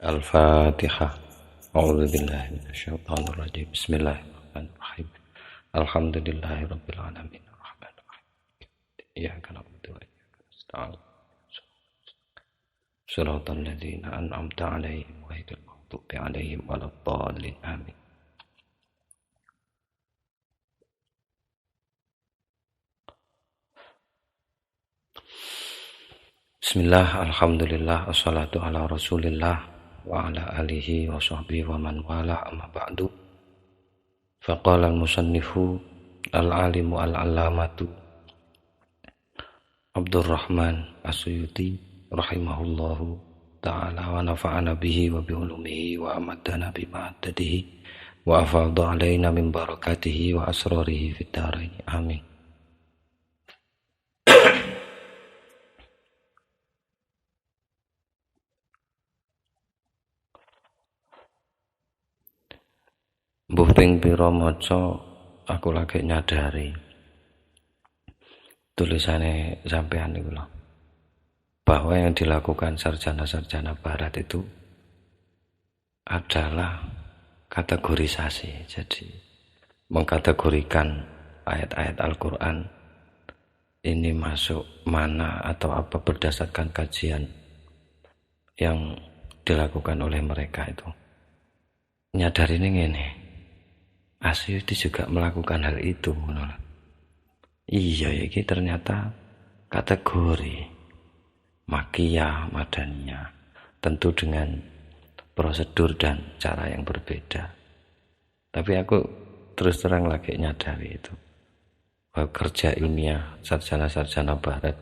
Al-Fatihah. A'udzu billahi minasyaitonir rajim. Bismillahirrahmanirrahim. Alhamdulillahirabbil alamin. Arrahmanir rahim. Iyyaka na'budu wa iyyaka nasta'in. Shiratal ladzina an'amta 'alaihim ghairil maghdubi 'alaihim waladdallin. Amin. Bismillah, alhamdulillah, wassalatu ala rasulillah wa ala alihi wa sahbihi wa man wala, amma ba'du. Faqala al-musannifu al-alimu al-allamatu Abdurrahman As-Suyuti rahimahullahu ta'ala wa nafa'ana bihi wa bi'ulumihi wa amadana bima'adadihi wa afadha alaina min barakatihi wa asrarihi fid dharain. Amin. Mbuh ping pira maca aku lagi nyadari tulisannya sampean niku lho, bahwa yang dilakukan sarjana-sarjana barat itu adalah kategorisasi. Jadi mengkategorikan ayat-ayat Al-Qur'an ini masuk mana atau apa berdasarkan kajian yang dilakukan oleh mereka itu. Nyadari ini ngene, Asyuti juga melakukan hal itu. Iya, ini ternyata kategori makiyah, madaniyah, tentu dengan prosedur dan cara yang berbeda. Tapi aku terus terang lagi nyadari itu, bahwa kerja ilmiah sarjana-sarjana barat,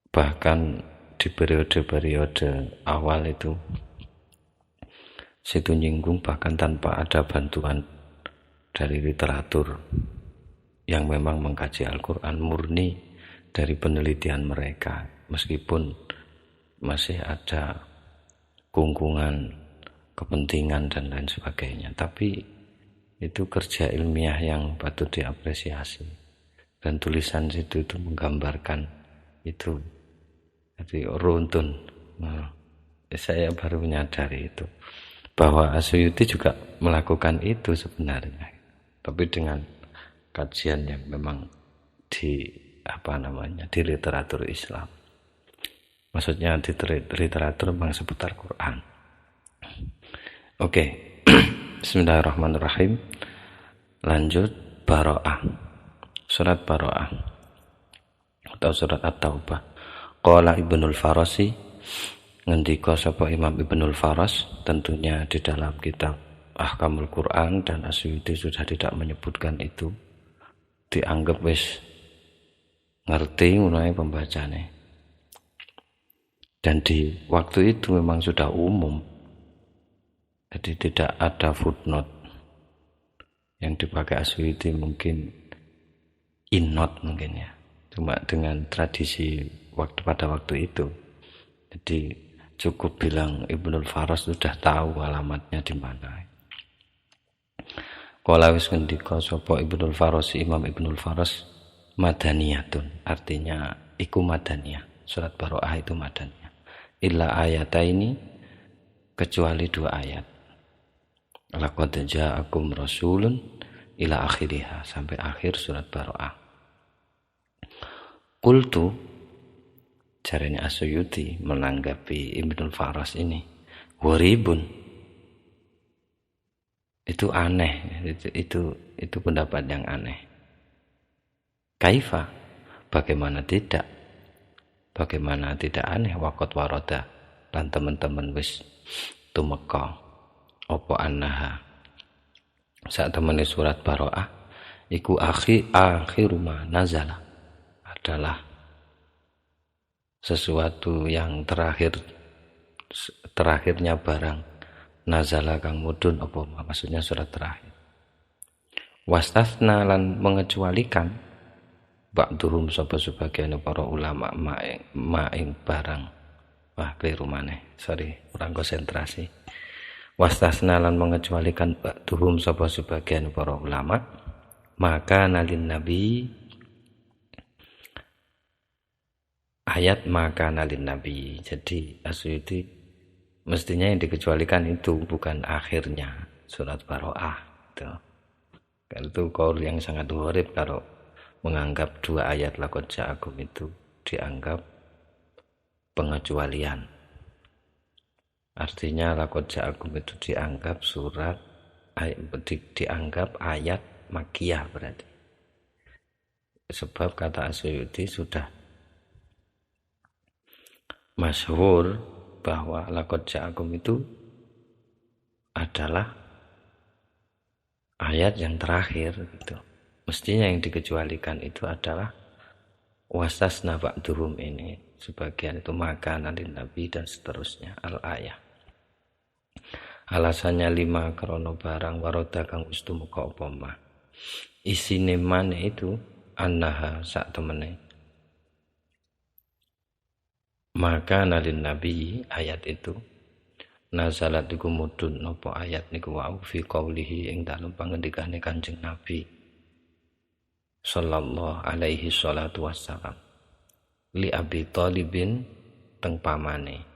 bahkan di periode-periode awal itu, situ nyinggung bahkan tanpa ada bantuan dari literatur yang memang mengkaji Al-Quran, murni dari penelitian mereka, meskipun masih ada kungkungan kepentingan dan lain sebagainya, tapi itu kerja ilmiah yang patut diapresiasi, dan tulisan situ itu menggambarkan itu. Jadi runtun. Saya baru menyadari itu, bahwa Asyuti juga melakukan itu sebenarnya, tapi dengan kajian yang memang di di literatur Islam. Maksudnya di literatur memang seputar Quran. Oke. Bismillahirrahmanirrahim. Lanjut Bara'ah. Surat Bara'ah atau surat At-Taubah. Qala Ibnul Farasi, ngendika sapa Imam Ibnul Faras, tentunya di dalam kitab Ahkamul Quran, dan Asyuti sudah tidak menyebutkan itu, dianggap wis ngerti mulai pembacane. Dan di waktu itu memang sudah umum, jadi tidak ada footnote yang dipakai Asyuti, mungkin in-note mungkin ya, cuma dengan tradisi pada waktu itu. Jadi cukup bilang Ibnul Faras sudah tahu alamatnya di mana. Qala wis ngendika sapa Ibnul Faras, Imam Ibnul Faras, madaniyatun, artinya iku madaniyah. Surat Bara'ah itu madaniyah. Illa ayataini, kecuali 2 ayat. Laqad ja'akum rasulun ila akhiriha, sampai akhir surat Bara'ah. Qultu, caranya Asyuti menanggapi Ibnul Faras ini, gharibun, itu aneh, itu pendapat yang aneh. Kaifa, bagaimana tidak aneh, waqat warada, lan teman-teman wis tumeka apa annaha sak temene surat Bara'ah iku akhiru ma nazala, adalah sesuatu yang terakhirnya barang nazala kang mudun apa, maksudnya surat terakhir. Wastasna, lan mengecualikan ba'duhum sapa sebagian para ulama ma'ing barang. Keliru maneh, kurang konsentrasi. Wastasna, lan mengecualikan ba'duhum sapa sebagian para ulama, maka nalin nabi, ayat maka nalin nabi. Jadi Asyuti mestinya yang dikecualikan itu bukan akhirnya surat Baroah gitu. Itu qaul yang sangat gharib kalau menganggap 2 ayat laqad ja'akum itu dianggap pengecualian. Artinya laqad ja'akum itu dianggap dianggap ayat Makkiyah berarti. Sebab kata Asy'uti sudah masyhur bahwa laqad ja'akum itu adalah ayat yang terakhir gitu. Mestinya yang dikecualikan itu adalah wasasna ba'duhum ini, sebagian itu makanan Nabi dan seterusnya al-ayah. Alasannya 5 krono barang waroda kang wis tumeka apa mah. Isine maneh itu annaha sak temene. Maka nalin Nabi ayat itu nazalat iku mudhun napa ayat niku wau fi qaulihi ing dalem pangendikane Kanjeng Nabi sallallahu alaihi salatu wassalam li Abi Thalibin teng pamane.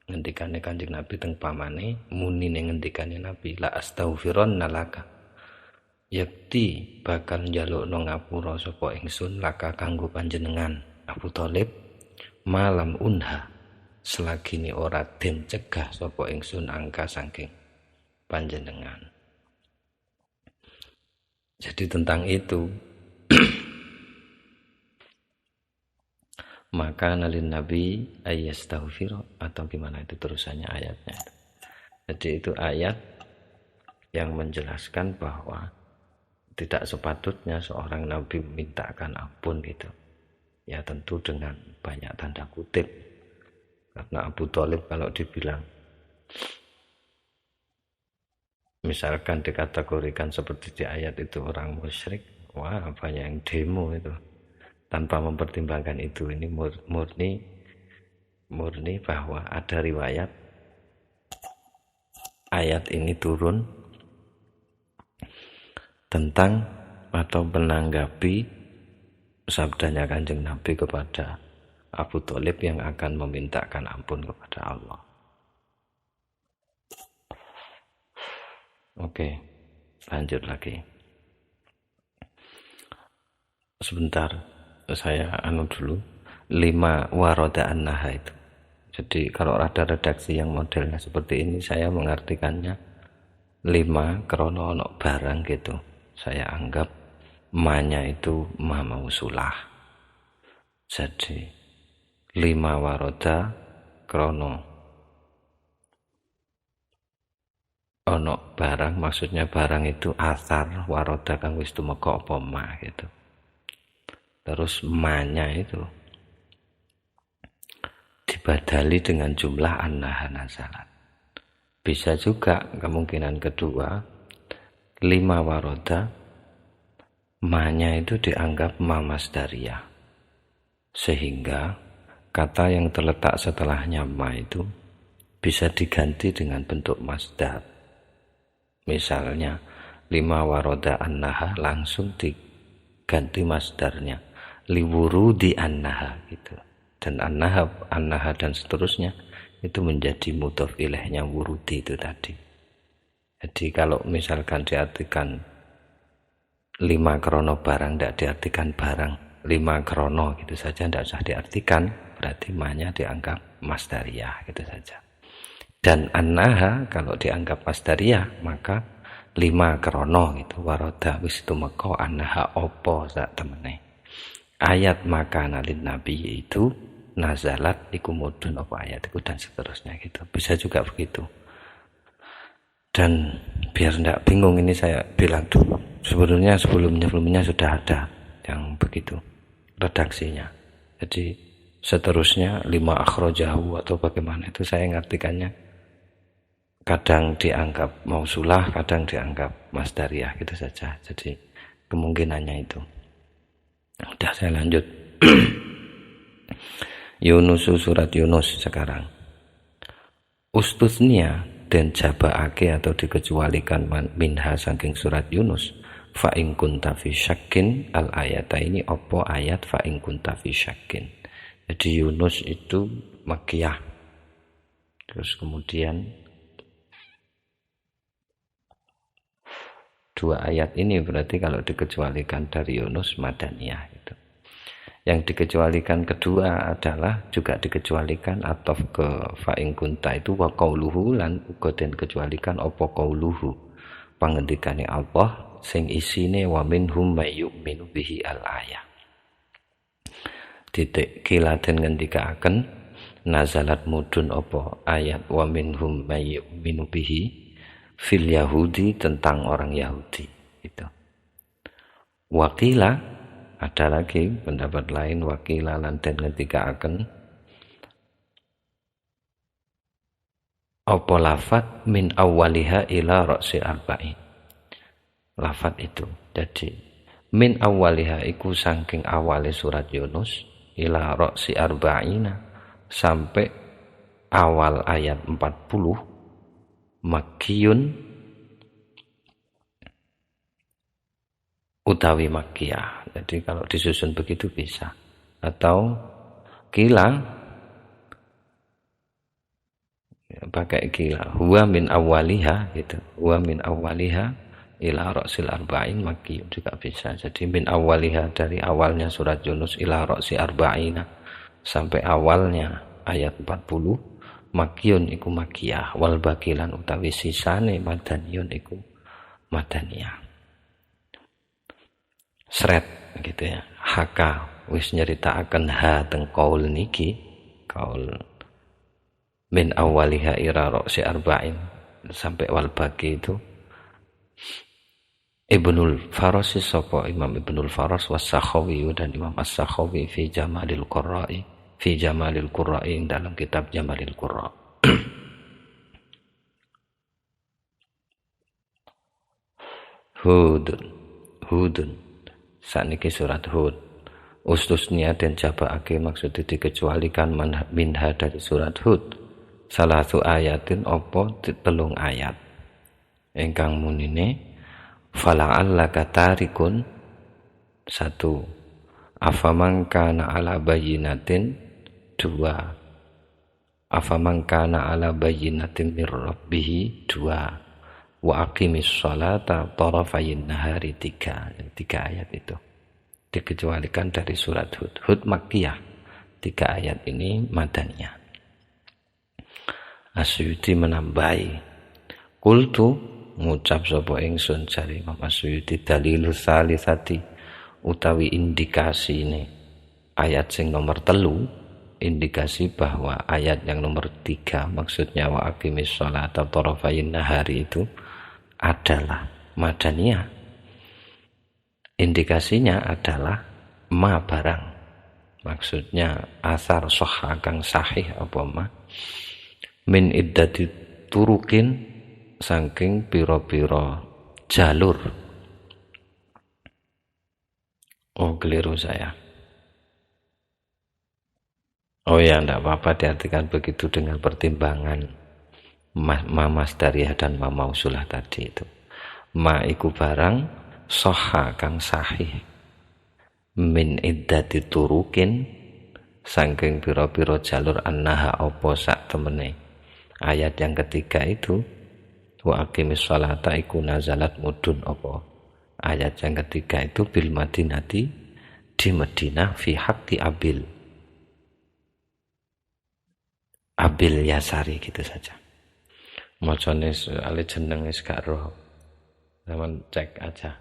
Ngendikane Kanjeng Nabi teng pamane munine ngendikane Nabi la astaghfironna laka yakti bakal njalukno ngapura sapa ingsun laka kanggo panjenengan Abu Thalib malam unha selagi ini ora den cegah sapa ingsun angka saking panjenengan. Jadi tentang itu maka nalin Nabi ayyastaghfir atau gimana itu terusannya ayatnya. Jadi itu ayat yang menjelaskan bahwa tidak sepatutnya seorang Nabi memintakan ampun gitu. Ya tentu dengan banyak tanda kutip. Karena Abu Thalib kalau dibilang misalkan dikategorikan seperti di ayat itu orang musyrik, wah banyak yang demo itu tanpa mempertimbangkan itu. Ini murni bahwa ada riwayat ayat ini turun tentang atau menanggapi sabdanya Kanjeng Nabi kepada Abu Thalib yang akan memintakan ampun kepada Allah. Oke, lanjut lagi. Sebentar, saya dulu. 5 waroda an-naha itu. Jadi kalau ada redaksi yang modelnya seperti ini, saya mengartikannya 5 krono ono barang gitu. Saya anggap ma-nya itu ma mausulah. Jadi 5 waroda krono ono barang, maksudnya barang itu asar waroda kang wis tumeka apa ma gitu. Terus ma-nya itu dibadali dengan jumlah an-naha nazalat. Bisa juga kemungkinan kedua 5 waroda ma-nya itu dianggap ma masdariyah. Sehingga kata yang terletak setelahnya ma itu bisa diganti dengan bentuk masdar. Misalnya 5 waroda an-naha langsung diganti masdarnya liwurudi an-naha gitu. Dan an-naha dan seterusnya itu menjadi mudhof ilaihnya wurudi itu tadi. Jadi kalau misalkan diartikan 5 krono barang, tidak diartikan barang 5 krono gitu saja, tidak usah diartikan, berarti ma-nya dianggap masdariyah gitu saja. Dan an-naha kalau dianggap masdariyah maka 5 krono gitu waroda wis tumeka an-naha opo sak temene. Ayat makanan lin nabi itu nazalat iku mudun apa ayat itu dan seterusnya gitu. Bisa juga begitu. Dan biar tidak bingung ini saya bilang dulu. Sebenarnya sebelumnya sudah ada yang begitu redaksinya. Jadi seterusnya 5 akhrajahu atau bagaimana itu saya ngartikannya kadang dianggap mausulah, kadang dianggap masdariyah gitu saja. Jadi kemungkinannya itu. Udah saya lanjut. Yunus surat Yunus sekarang. Ustusnya dan jabaake atau dikecualikan minha saking surat Yunus. Fa in kunta fi syakkin al ayata ini opo ayat fa in kunta fi syakkin. Jadi Yunus itu Makkiyah. Terus kemudian dua ayat ini berarti kalau dikecualikan dari Yunus madaniyah itu. Yang dikecualikan kedua adalah juga dikecualikan atau ke fa'in kunta itu wa qauluhu lan uga den kecualikan apa qauluhu pangendikane Allah sing isine wa minhum may yu'minu bihi al ayah. Titik kila den ngendikaaken nazalat mudun apa ayat wa minhum may yu'minu bihi fil Yahudi tentang orang Yahudi itu. Wakila ada lagi pendapat lain wakila lan den ngendikaaken apa lafat min awwaliha ila ra'si arba'in. Lafat itu jadi min awwaliha iku saking awale surat Yunus ila ra'si arba'ina sampai awal ayat 40 Makkiyun utawi Makkiyah. Jadi kalau disusun begitu bisa. Atau kila pakai kila huwa min awwaliha gitu. Huwa min awwaliha ila ra'sil arba'in Makkiyun juga bisa. Jadi min awwaliha dari awalnya surat Yunus ila ra'si arba'ina sampai awalnya ayat 40 Makkiyun iku Makkiyah wal bakilan utawi sisane madaniyun iku madaniyah. Sret gitu ya. Haka wis nyeritakaken ha teng qaul niki qaul min awwaliha ira ra'si arba'in sampai wal baki itu Ibnul Faras sapa Imam Ibnul Faras was-Sakhawi dan Imam As-Sakhawi fi Jamalil Qurra'i dalam kitab Jamalil Qurra. Hudun sakniki surat Hud ustusnya dan jabaake maksudnya dikecualikan minha dari surat Hud salah satu ayatin opo telung ayat ingkang munine fala'allaka tarikun satu afaman kana ala bayyinatin dua afaman kana ala bayyinatin mir rabbih dua wa aqimis sholata tarafayin nahari tiga ayat itu dikecualikan dari surat Hud. Hud Makkiyah 3 ayat ini madaniyah. Asyuti menambahi kultu ngucap sapa ingsun jare Imam Asyuti dalilus salisati utawi indikasi ini ayat sing nomor 3 indikasi bahwa ayat yang nomor 3 maksudnya wa aqimis sholata tarafayin nahari itu adalah madaniyah. Indikasinya adalah ma barang maksudnya asar sahha kang sahih apa ma min iddati turukin saking pira-pira jalur. Oh keliru saya. Oh ya, enggak apa-apa diartikan begitu dengan pertimbangan mamas dariyah dan mamausulah tadi itu. Ma iku barang soha kang sahih min iddati turukin saking pira-pira jalur annaha apa sak temene. Ayat yang ketiga itu wa aqimis sholata iku nazalat mudun apa. Ayat yang ketiga itu bil madinati di Madinah fi haqqi Abil Yasari gitu saja. Macane soal jeneng wis gak roh. Zaman cek aja.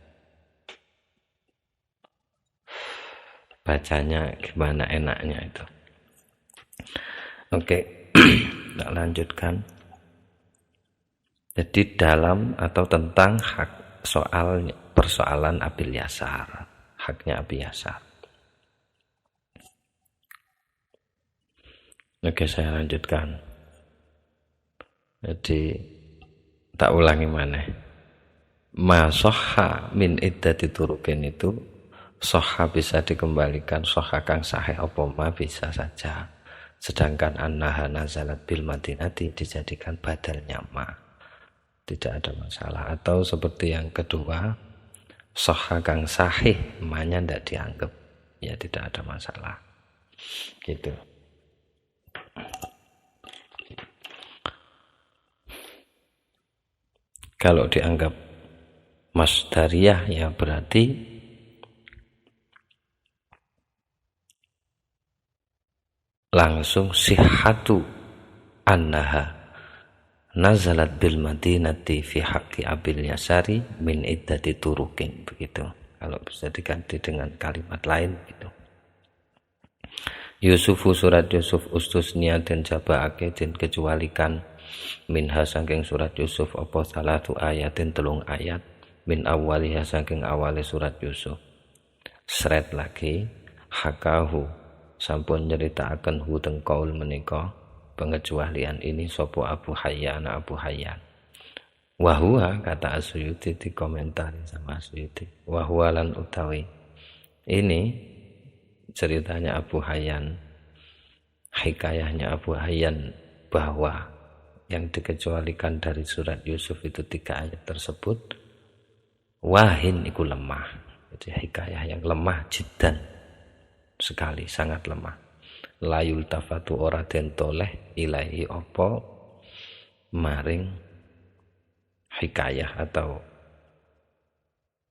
Bacanya gimana enaknya itu. Oke, kita lanjutkan. Jadi dalam atau tentang hak persoalan Abil Yasar, haknya Abi Yasar. Oke, saya lanjutkan. Jadi tak ulangi mana. Ma soha min iddati turukin itu soha bisa dikembalikan soha kang sahih apa ma bisa saja. Sedangkan annaha nazalat bil madinati dijadikan badalnya ma. Tidak ada masalah. Atau seperti yang kedua soha kang sahih ma-nya tidak dianggap. Ya tidak ada masalah. Gitu. Kalau dianggap masdariyah ya berarti langsung sihhatu annaha nazalat bil madinati fi haqqi abil yasari min iddati turukin, begitu. Kalau bisa diganti dengan kalimat lain gitu. Yusufu surat Yusuf ustusnia dan jabaake den kecualikan minha saking surat Yusuf apa salatu ayatin telung ayat min awaliha saking awale surat Yusuf. Sret lagi hakahu sampun nyritakaken hu teng kaul menika pengecualian ini sopo Abu Hayyan. Wahua kata Asyuyuti dikomentari sama Asyuyuti. Wahua lan utawi ini ceritanya Abu Hayyan, hikayahnya Abu Hayyan bahwa yang dikecualikan dari surat Yusuf itu 3 ayat tersebut wahin iku lemah. Jadi hikayah yang lemah jiddan sekali, sangat lemah. Layul tafatu ora den toleh ilahi opo maring hikayah atau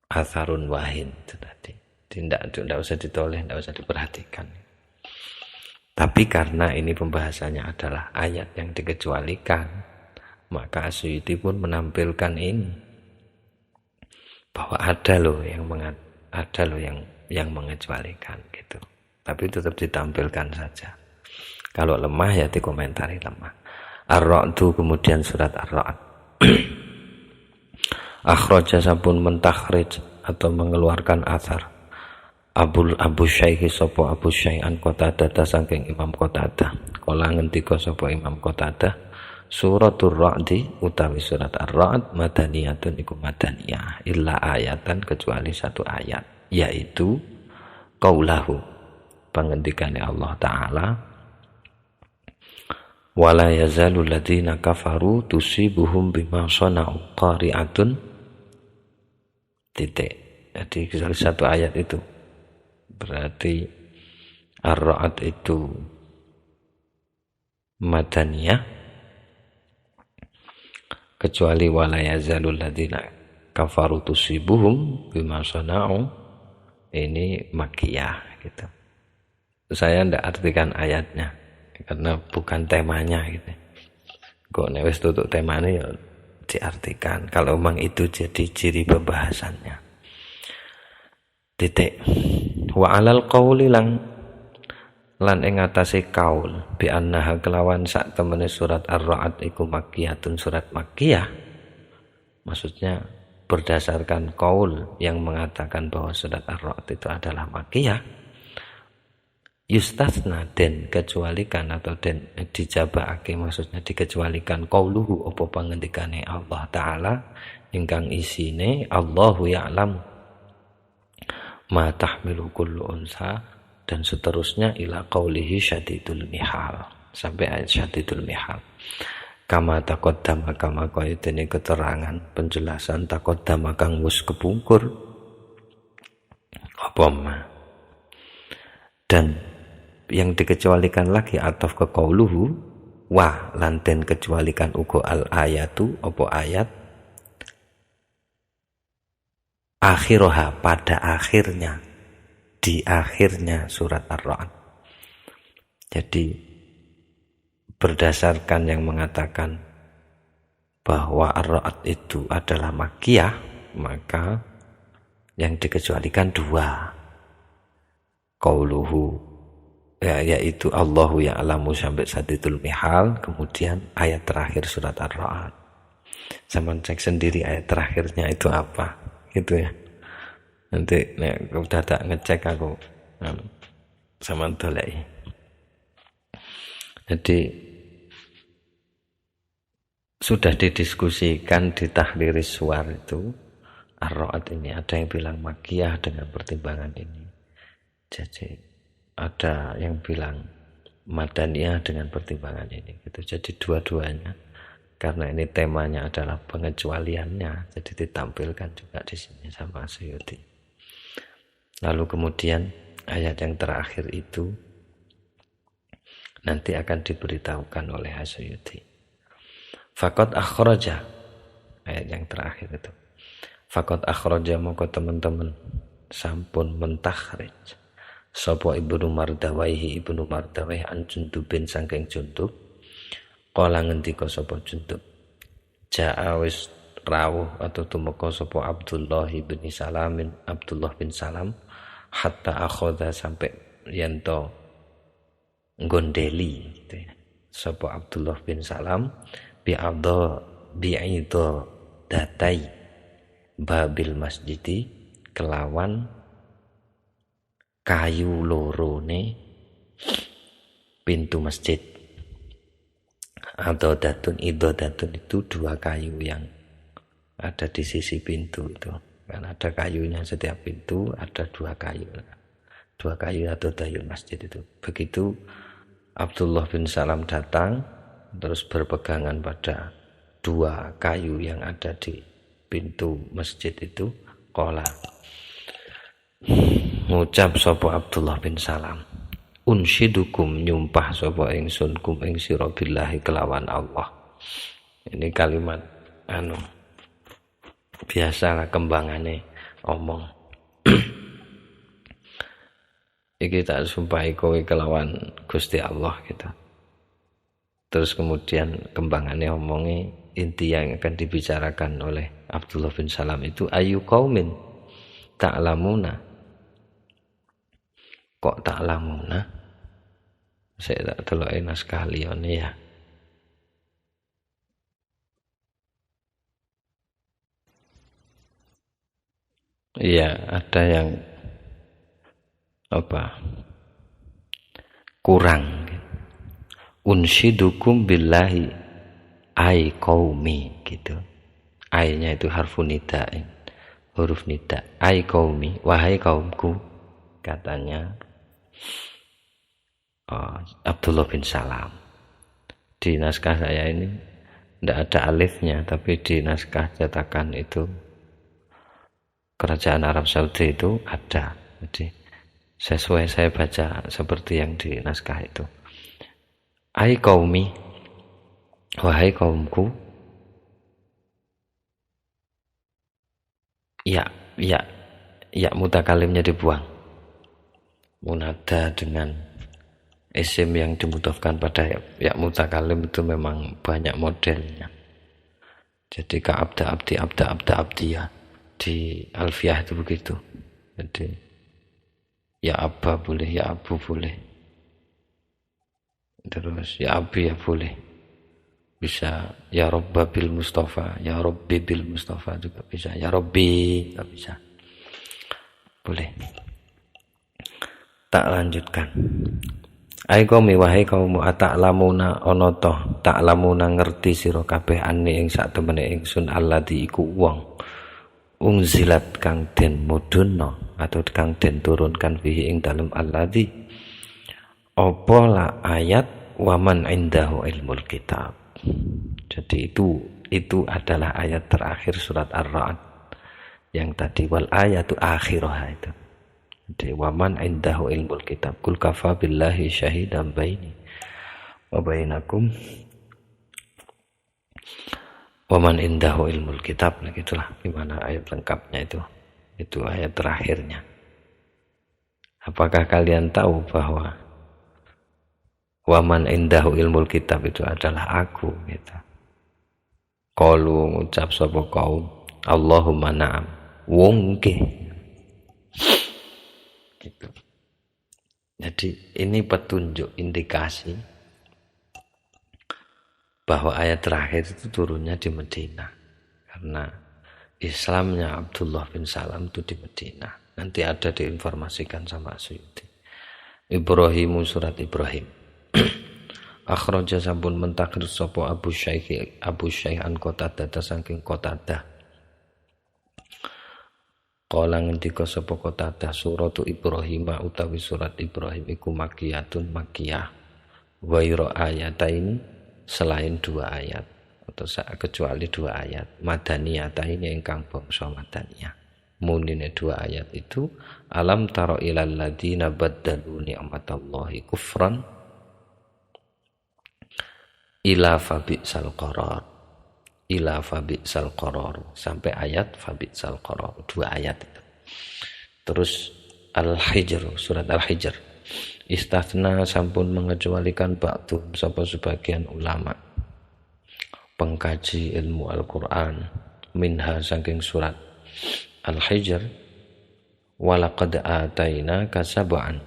atharun wahin itu tadi. Tidak usah ditoleh, tidak usah diperhatikan. Tapi karena ini pembahasannya adalah ayat yang dikecualikan, maka Asyuyuti pun menampilkan ini bahwa ada loh yang mengecualikan gitu. Tapi tetap ditampilkan saja. Kalau lemah ya dikomentari lemah. Ar-Ra'du kemudian surat Ar-Ra'd. Akhraja sampun mentakhrij atau mengeluarkan athar Abu Syaihi sapa Abu Syai'an Qatadah saking Imam Qatadah. Kala ngendika sapa Imam Qatadah, suratul Ra'di utawi surat Ar-Ra'd madaniyatun iku madaniyah illa ayatan kecuali 1 ayat, yaitu qaulahu pengendikane Allah taala wala yazalul ladzina kafaru tusibuhum bima sana'u qari'atun titik. Jadi satu ayat itu berarti Ar-Ra'd itu madaniyah kecuali wala yazalul ladzina kafaru tusibuhum bima sana'u ini makkiyah gitu. Saya ndak artikan ayatnya karena bukan temanya gitu. Kok nek wis tutuk temane ya diartikan kalau memang itu jadi ciri pembahasannya. Titik. Wa alal qauli lan ing atase kaul bi annaha kelawan sak temene surat Ar-Ra'd iku makkiyatun surat makkiyah. Maksudnya berdasarkan kaul yang mengatakan bahwa surat Ar-Ra'd itu adalah makkiyah. Yustasna den kecualikan atau den dijabake, maksudnya dikecualikan qauluhu apa pangendikane Allah taala ingkang isine Allahu ya'lam ma tahmilu kullu unsa dan seterusnya ila qaulihi syadidul mihal sampai ayat syadidul mihal. Kama taqaddama kama qaitene keterangan penjelasan taqaddama kang wis kepungkur apa ma. Dan yang dikecualikan lagi ataf ke qauluhu wa lan den kecualikan uga al ayatu apa ayat akhiroha pada akhirnya, di akhirnya surat Ar-Ra'd. Jadi berdasarkan yang mengatakan bahwa Ar-Ra'd itu adalah makkiyah, maka yang dikecualikan 2 qauluhu yaitu Allahu ya'lamu sampai Sadidul Mihal, kemudian ayat terakhir surat Ar-Ra'd. Sama cek sendiri ayat terakhirnya itu apa gitu ya. Nanti nek udah tak ngecek aku sama dolei. Jadi sudah didiskusikan di Tahrir Suwar itu Ar-Ra'd ini ada yang bilang makkiyah dengan pertimbangan ini. Jadi ada yang bilang madaniyah dengan pertimbangan ini gitu. Jadi dua-duanya karena ini temanya adalah pengecualiannya, jadi ditampilkan juga di sini sama Asyuyuti. Lalu kemudian ayat yang terakhir itu nanti akan diberitahukan oleh Asyuyuti. Faqad akhraja ayat yang terakhir itu. Faqad akhraja moko teman-teman sampun mentakhrij sapa Ibnu Mardawaihi an Jundubin saking Jundub. Kala ngendika sapa Jundub, jaa wis rawuh atau tumeka sapa Abdullah bin Salam hatta akhadha sampai yanto gondeli gitu ya. Sapa Abdullah bin Salam bi'idha datai babil masjidi kelawan kayu lorone pintu masjid. Atau datun itu dua kayu yang ada di sisi pintu itu. Kan ada kayunya setiap pintu, ada dua kayu atau dayun masjid itu. Begitu Abdullah bin Salam datang terus berpegangan pada dua kayu yang ada di pintu masjid itu, qala ngucap sapa Abdullah bin Salam, unsyidukum nyumpah sapa ingsun kum ing sira billahi kelawan Allah. Ini kalimat biasalah kembangane omong. Iki tak sumpahi kowe kelawan Gusti Allah gitu. Terus kemudian kembangannya omongi inti yang akan dibicarakan oleh Abdullah bin Salam itu ayu qaumin ta'lamuna. Kok ta'lamuna? Saya tak deloke naskah liyane ya. Iya, ada yang kurang. Unsyidukum billahi ai qaumi gitu. Ai-nya itu harfun nida, huruf nida. Ai qaumi, wahai kaumku, katanya Abdullah bin Salam. Di naskah saya ini tidak ada alifnya, tapi di naskah cetakan itu Kerajaan Arab Saudi itu ada. Jadi sesuai saya baca seperti yang di naskah itu. Ai qaumi, wahai kaumku. Ya mutakalimnya dibuang. Munada dengan isim yang dimudhafkan pada ya mutakalim itu memang banyak modelnya. Jadi ka abda abdi ya. Di Alfiyah itu begitu. Jadi ya abba boleh, ya abu boleh. Terus ya abi ya boleh. Bisa ya robba bil Mustafa, ya robbi bil Mustafa juga bisa. Ya robbi juga bisa. Boleh. Tak lanjutkan. Ai qaumi wahai kaum ata'lamuna ana toh ta'lamuna ngerti sira kabeh ane ing sak temene ingsun alladzi iku wong unzilat kang den mudunna atau kang den turunkan fihi ing dalem alladzi apa la ayat waman indahu ilmul kitab. Jadi itu adalah ayat terakhir surat Ar-Ra'd yang tadi wal ayatu akhirah itu. Jadi waman indahu ilmul kitab kul kafa billahi syahidan baini wa bainakum waman indahu ilmul kitab. Nah gitulah gimana ayat lengkapnya itu ayat terakhirnya. Apakah kalian tahu bahwa waman indahu ilmul kitab itu adalah aku gitu. Qalu ngucap sapa kaum Allahumma na'am wong nggih gitu. Jadi ini petunjuk indikasi bahwa ayat terakhir itu turunnya di Medina karena Islamnya Abdullah bin Salam itu di Medina. Nanti ada diinformasikan sama Suyuti. Ibrahimu surat Ibrahim. Akhraja sampun mentakhir sapa Abu Syaikh an Qatadah saking Qatadah. Qala ngendika sapa Qatadah suratu Ibrahim utawi surat Ibrahim iku makiyatun makiyah. Wa ayatain selain dua ayat atau kecuali dua ayat madaniyataini ingkang bangsa madaniyah. Munine dua ayat itu alam taro ilal ladina baddalu ni'matallahi kufran ila fabi'sal qarar. ila fabi'sal qarar sampai ayat fabi'sal qarar, 2 ayat itu. Terus Al-Hijr, surat Al-Hijr, istathna sampun mengecualikan ba'dhum sapa sebagian ulama pengkaji ilmu Al-Qur'an minha saking surat Al-Hijr, walaqad ataina kasab'an,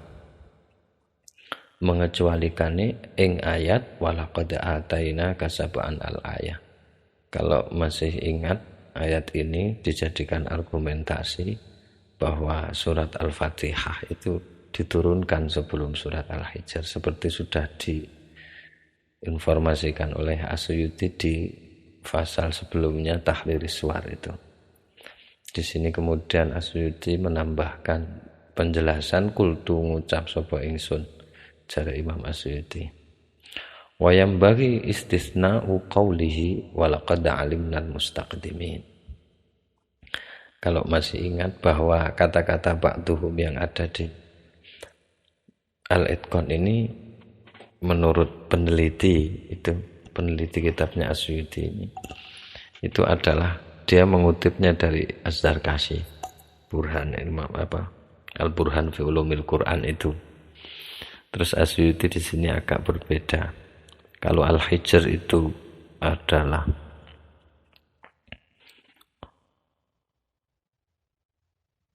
mengecualikane ing ayat walaqad ataina kasab'an al-ayah. Kalau masih ingat, ayat ini dijadikan argumentasi bahwa surat Al-Fatihah itu diturunkan sebelum surat Al-Hijr, seperti sudah diinformasikan oleh Asyuyuti di fasal sebelumnya Tahriris Suwar itu. Di sini kemudian Asyuyuti menambahkan penjelasan kultu ngucap sapa ingsun, jare Imam Asyuyuti. Wa yambaghi istisna'u qawlihi wa laqad 'alimnal mustaqdimin. Kalau masih ingat bahwa kata-kata ba'duhum yang ada di Al-Itqan ini menurut peneliti kitabnya Asyuyuti ini, itu adalah dia mengutipnya dari Az-Zarkashi, Burhan Al-Burhan fi Ulumil Quran itu. Terus Asyuyuti di sini agak berbeda. Kalau Al-Hijr itu adalah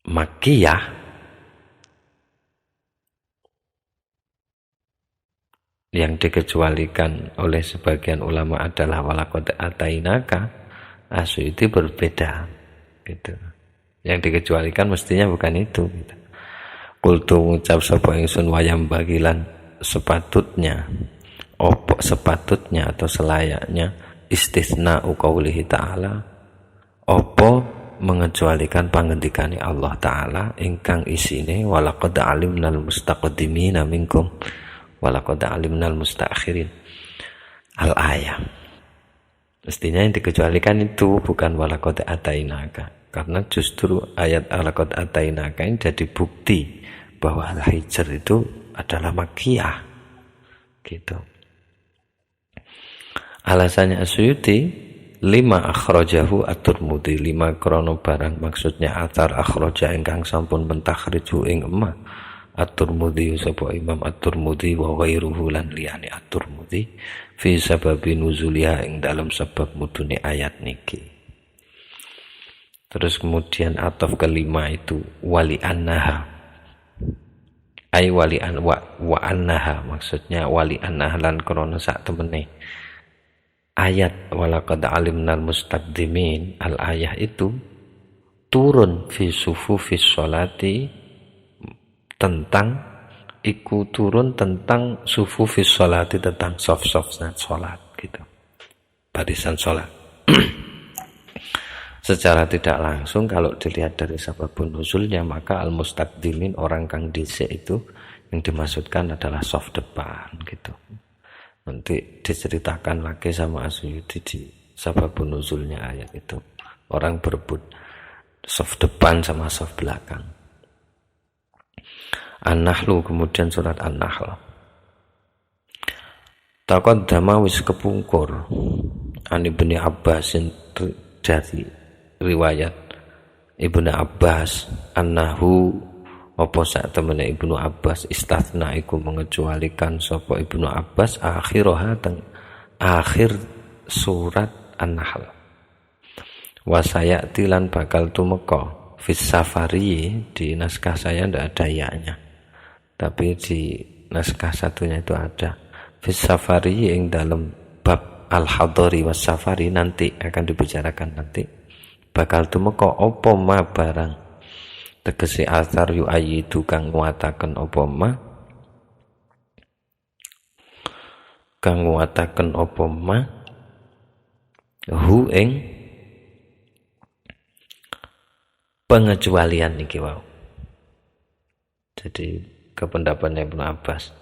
Makkiyah, yang dikecualikan oleh sebagian ulama adalah walaqad atainaka, Asyuyuti berbeda gitu. Yang dikecualikan mestinya bukan itu gitu. Kultu ngucap sapa ingsun wayam bagilan sepatutnya atau selayaknya istisna'u qaulihi ta'ala, apa mengecualikan pangendikane Allah Ta'ala ingkang isine walaqad alimnal mustaqdimina minkum walaqad alimnal mustakhirin al-ayah. Mestinya yang dikecualikan itu bukan walaqad atainaka, karena justru ayat walaqad atainaka ini jadi bukti bahwa Al-Hijr itu adalah Makkiyah gitu. Alasannya Asyuyuti, 5 akhrajahu at-Tirmidzi, 5 krono barang, maksudnya atar akhraja ingkang sampun mentakhriju ing emah at-Tirmidzi sapa Imam at-Tirmidzi wa ghairuhu lan liyane at-Tirmidzi fi sababi nuzuliha ing dalam sebab mudune ayat niki. Terus kemudian ataf kelima itu wali annaha, ai wali an wa annaha, maksudnya wali annaha lan krono sak temene ayat walaqad alimnal mustaqdimin al-ayah itu turun fi sufufis sholati, tentang sufufis sholati, tentang sof-sofnya sholat gitu, barisan sholat. Secara tidak langsung kalau dilihat dari sababun nuzulnya, maka al-mustaqdimin, orang kang dhisik itu yang dimaksudkan adalah sof depan gitu. Nanti diceritakan lagi sama Asyuyuti di sababun nuzulnya ayat itu. Orang berebut soft depan sama soft belakang. An-Nahlu, kemudian surat An-Nahl. Taqaddama wis kepungkur An Ibnu Abbas, dari riwayat Ibnu Abbas, annahu apa sak temene Ibnu Abbas istathna iku mengecualikan sapa Ibnu Abbas akhiraha teng akhir surat An-Nahl. Wa sayati lan bakal tumeka fis safari, di naskah saya ndak ada ya-nya, tapi di naskah satunya itu ada fis safari, ing dalam bab al-hadari was safari, nanti akan dibicarakan, nanti bakal tumeka apa ma barang, tegese asar yu ayidu kang nguataken apa ma, hu ing pengecualian niki wau. Jadi kependapatnya Ibnu Abbas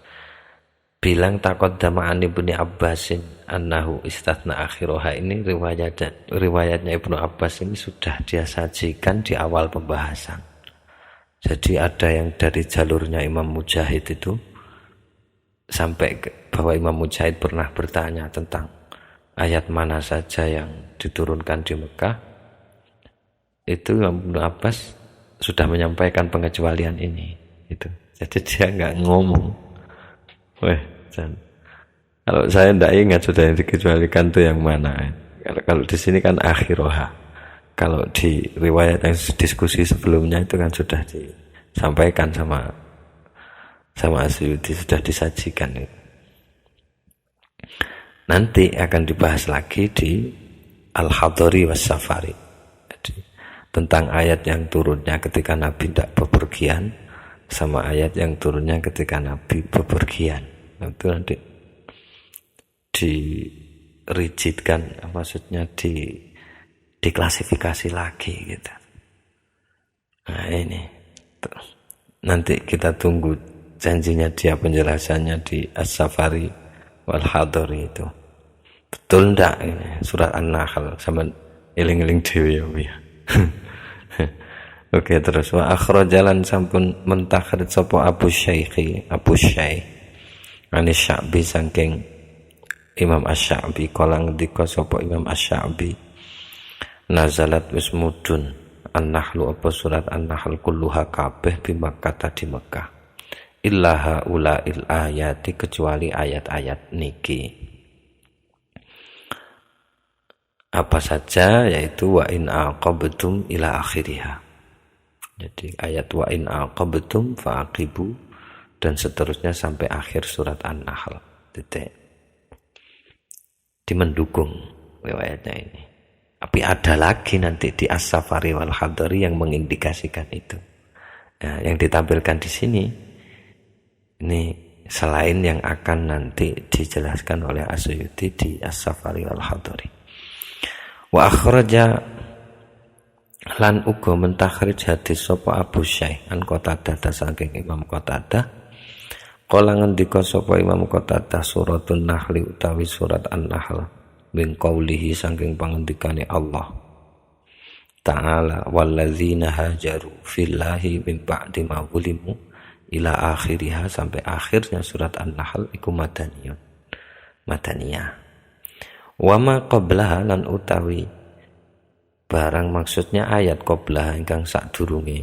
bilang taqaddama an Ibnu Abbasin annahu istathna akhiraha, ini riwayatnya Ibnu Abbas ini sudah dia sajikan di awal pembahasan. Jadi ada yang dari jalurnya Imam Mujahid itu, sampai bahwa Imam Mujahid pernah bertanya tentang ayat mana saja yang diturunkan di Mekah, itu Ibnu Abbas sudah menyampaikan pengecualian ini. Itu. Jadi dia nggak ngomong. Kalau saya tidak ingat sudah yang dikecualikan itu yang mana. Kalau di sini kan akhiroha. Kalau di riwayat yang diskusi sebelumnya itu kan sudah disampaikan sama Asyuti, sudah disajikan. Nanti akan dibahas lagi di Al-Hadari was Safari. Jadi, tentang ayat yang turunnya ketika Nabi tidak bepergian sama ayat yang turunnya ketika Nabi bepergian. Itu nanti dirigidkan, maksudnya diklasifikasi lagi gitu. Nah ini nanti kita tunggu janjinya dia penjelasannya di As-Safari wal Hadari itu. Betul ndak ini surat An-Nahl sama eling-eling dhewe ya. Oke, terus wa akhrajalan sampun mentakhrij sapa Abu Syekh Anis Sya'bi saking Imam Asy-Sya'bi kala ngendika sapa Imam Asy-Sya'bi nazalat wis mudun An-Nahl apa surat An-Nahl kulluha kabeh bi Makkah di Mekah illa haula'il ayati kecuali ayat-ayat niki. Apa saja, yaitu wa in aqabtum ila akhiriha. Jadi ayat wa in aqabtum fa'aqibu dan seterusnya sampai akhir surat An-Nahl. Titik. Dimendukung riwayatnya ini. Tapi ada lagi nanti di As-Safari wal Hadari yang mengindikasikan itu. Nah, yang ditampilkan di sini ini selain yang akan nanti dijelaskan oleh Asyuti di As-Safari wal Hadari. Wa akhraja lan uga mentakhrij hadis sapa Abu Syekh an Qatadah saking Imam Qatadah kala ngendika sapa Imam Qatadah suratun Nahl utawi surat An-Nahl min qaulihi saking pangendikane Allah Ta'ala walladzina hajaru fillahi min ba'di ma wulimu ila akhiriha sampai akhirnya surat An-Nahl iku madaniyah. Wa ma qablaha lan utawi barang maksudnya ayat qablaha ingkang sadurunge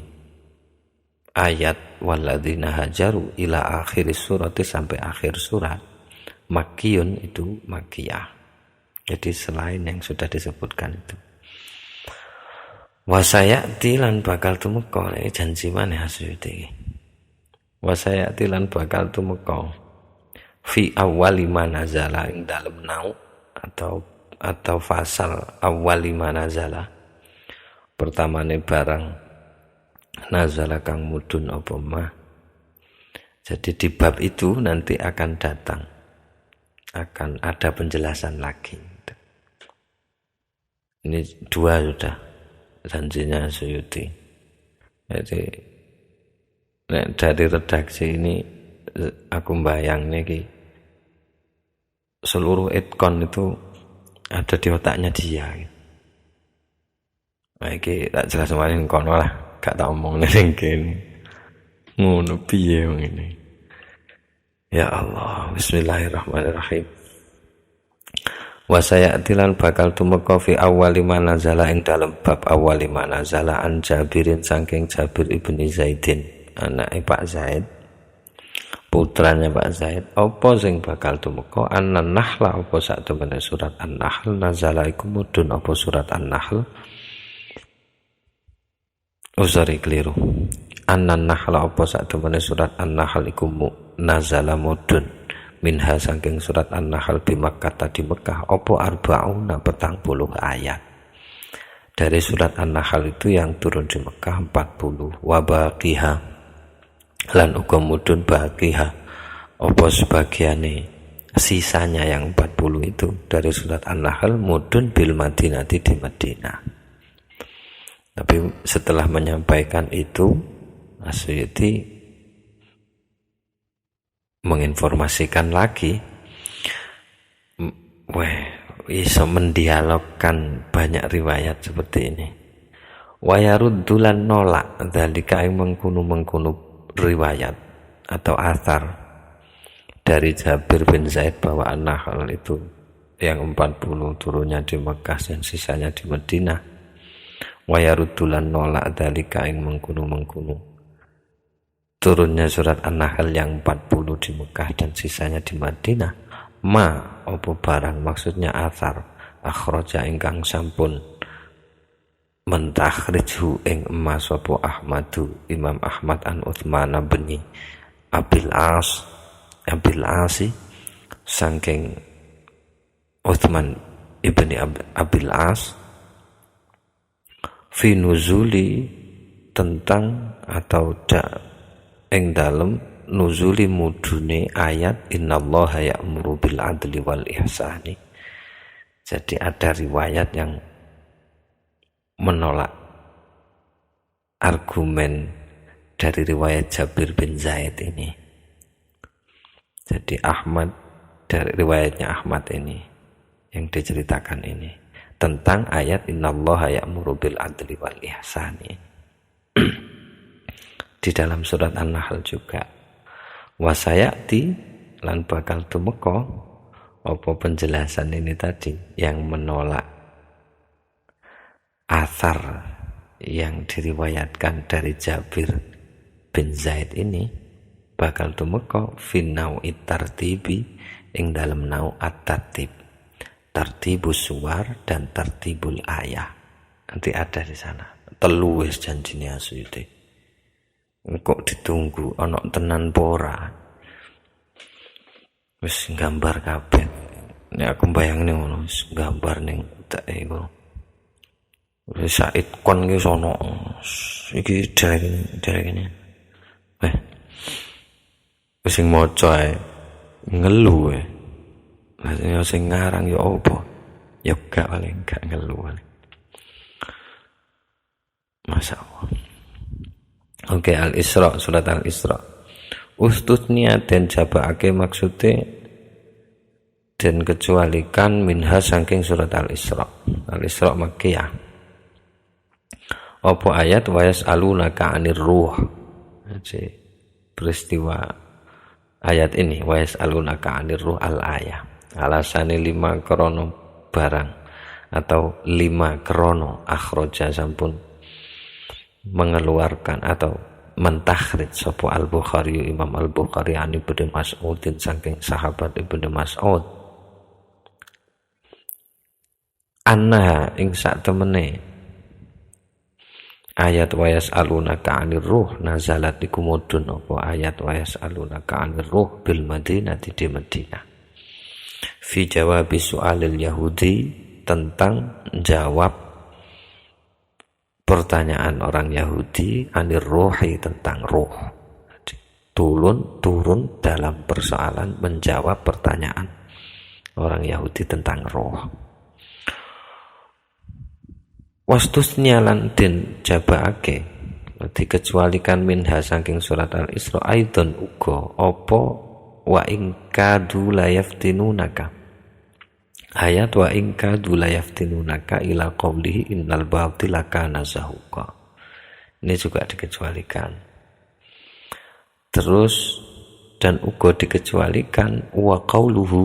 ayat walladzina hajaru ila akhir surat sampai akhir surat makkiyun itu makkiyah. Jadi selain yang sudah disebutkan itu. Wasayati lan bakal tumeka iki janji maneh Asyuti. Wasayati lan bakal tumeka fi awwali manazala ing dalem nau atau fasal awwali manazala pertamane barang nazala kang mudun apa mah. Jadi di bab itu nanti akan datang, akan ada penjelasan lagi. Ini dua sudah janjinya Suyuti. Jadi dari redaksi ini aku bayang nih seluruh etkon itu ada di otaknya dia. Nah, iki tak jelas kemarin kono lah, gak tak omong ning kene. Ngono piye ngene. Ya Allah, bismillahirrahmanirrahim. Wa sayatilan bakal tumeka fi awwali manazala ing dalem bab awwali manazala an Jabirin saking Jabir ibni Zaidin, anake Pak Zaid. Putranya Pak Zaid, apa sing bakal tumeka An-Nahl apa sak temene surat An-Nahl nazala iku mudun apa surat An-Nahl. Keliru. An-Nahl apa sak temene surat An-Nahl iku nazala mudun minha saking surat An-Nahl di Makkah di Mekah apa arba'una 40 ayat. Dari surat An-Nahl itu yang turun di Mekah 40 wa baqiha lan uga mudun baqiha apa sebagiane sisanya yang 40 itu dari surat An-Nahl mudun bil Madinati di Madinah. Tapi setelah menyampaikan itu Asyuti menginformasikan lagi bisa mendialogkan banyak riwayat seperti ini. Wa yaruddulan nolak dzalika ing mengkunu riwayat atau athar dari Jabir bin Zaid bahwa An-Nahl itu yang 40 turunnya di Mekah dan sisanya di Madinah. Wa yaruddulan nolak dalika ing mengkuno turunnya surat An-Nahl yang 40 di Mekah dan sisanya di Madinah. Ma opo barang, maksudnya athar, akhraja ingkang sampun mentakhrijhu ing emas opo Ahmadu Imam Ahmad an Utsman bin Abil Asi saking Utsman ibni Abil As fi nuzuli tentang atau ing dalem nuzuli mudune ayat innallaha ya'muru bil adli wal ihsani. Jadi ada riwayat yang menolak argumen dari riwayat Jabir bin Zaid ini. Jadi Ahmad, dari riwayatnya Ahmad ini yang diceritakan ini tentang ayat innallaha ya'muru bil adli wal ihsani. Di dalam surat An-Nahl juga wasayati lan bakal tumeka apa penjelasan ini tadi yang menolak athar yang diriwayatkan dari Jabir bin Zaid ini bakal tumeka finau tartibi ing dalam nau at-tartib, tartibus suwar dan tartibul ayah. Nanti ada di sana. Telu wis janjine Asyuti. Kok ditunggu ana tenan pora. Wis gambar kabeh. Nek aku bayangne ngono, wis gambar ning utake iku. Wis Said kon iki sono. Iki derek-derek. Wis sing maca ae ngelu ae. Lah sing ngarang ya apa? Ya gak paling gak ngelu paling. Masyaallah. Oke, Al-Isra, surat Al-Isra. Ustutnya dan jabake maksude dan kecualikan minha saking surat Al-Isra. Al-Isra Makkiyah. Apa ayat wa yas'alunaka 'anir ruh. Jadi peristiwa ayat ini wa yas'alunaka 'anir ruh al-ayah. Alasane 5 krono barang atau 5 krono akhraja sampun mengeluarkan atau mentakhrij sapa Al-Bukhari Imam Al-Bukhari ani Ibnu Mas'udin saking sahabat Ibnu Mas'ud anna ing sak temene ayat wa yas'alunaka 'anir ruh nazalat iku mudhun apa ayat wa yas'alunaka 'anir ruh bil Madinati di Madinah fi jawabi soalil Yahudi tentang jawab pertanyaan orang Yahudi anir ruhi tentang ruh. Turun dalam persoalan menjawab pertanyaan orang Yahudi tentang ruh. Wastusnya lan den jabaake dikecualikan minha saking surat Al-Isra aidon uga apa wa in kadu la yaftinunaka. Ayat wa in kadu la yaftinunaka ila qawlihi innal batila kana zahuqa. Ini juga dikecualikan. Terus dan uga dikecualikan wa qauluhu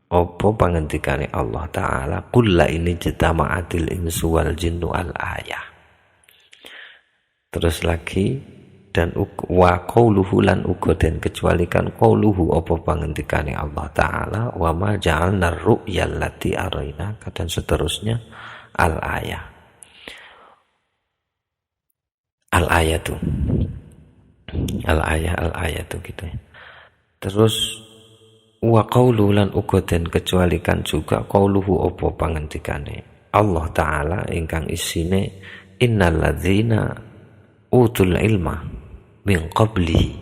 apa pangendikane Allah taala qul la ini jitama'atil insu wal jinnu al ayah. Terus lagi dan wa qauluhu lan uga den kecualikan qauluhu apa pangendikane Allah taala wa ma ja'alna ar-ru'ya allati araina dan seterusnya al-ayah. Al-ayatu. Al-ayatu gitu ya. Terus wa qauluhu lan uga den kecualikan juga qauluhu apa pangendikane Allah taala ingkang isine innal ladzina utul ilma min qabli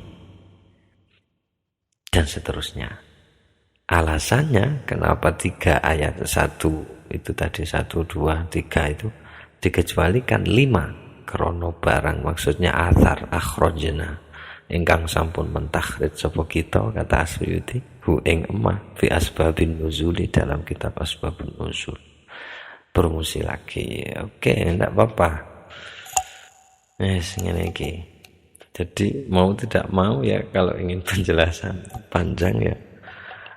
dan seterusnya. Alasannya kenapa 3 ayat 1 itu tadi 1, 2, 3 itu dikecualikan 5 krono barang maksudnya athar akhrajna ingkang sampun mentakhrij sapa kita kata Asyuti hu ing emah fi asbabin nuzuli dalam kitab asbabun nuzul. Promosi lagi. Oke, enggak apa-apa. Ngene iki. Jadi mau tidak mau ya kalau ingin penjelasan panjang ya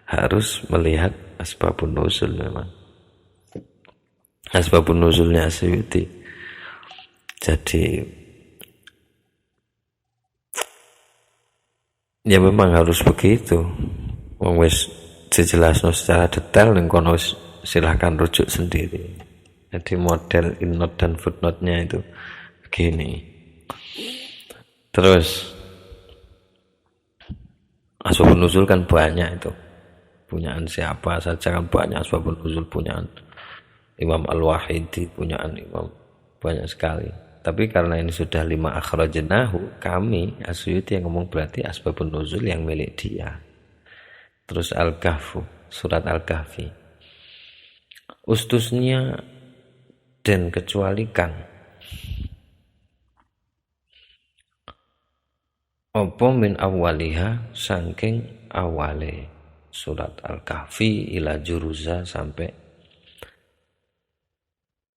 harus melihat asbabun nuzul memang. Asbabun nuzulnya Asyuti. Jadi ya memang harus begitu. Wong wis dijelasno secara detail ning kono silahkan rujuk sendiri. Jadi model in-note dan footnote-nya itu begini. Terus asbabun nuzul kan banyak itu. Punyaan siapa saja kan banyak asbabun nuzul, punyaan Imam Al-Wahidi, punyaan Imam banyak sekali. Tapi karena ini sudah 5 akhrajnahu, kami Asyuti yang ngomong berarti asbabun nuzul yang milik dia. Terus Al-Kahfu, surat Al-Kahfi. Ustusnya dan kecualikan. Apa min awaliha saking awale surat Al-Kahfi ila juruza sampai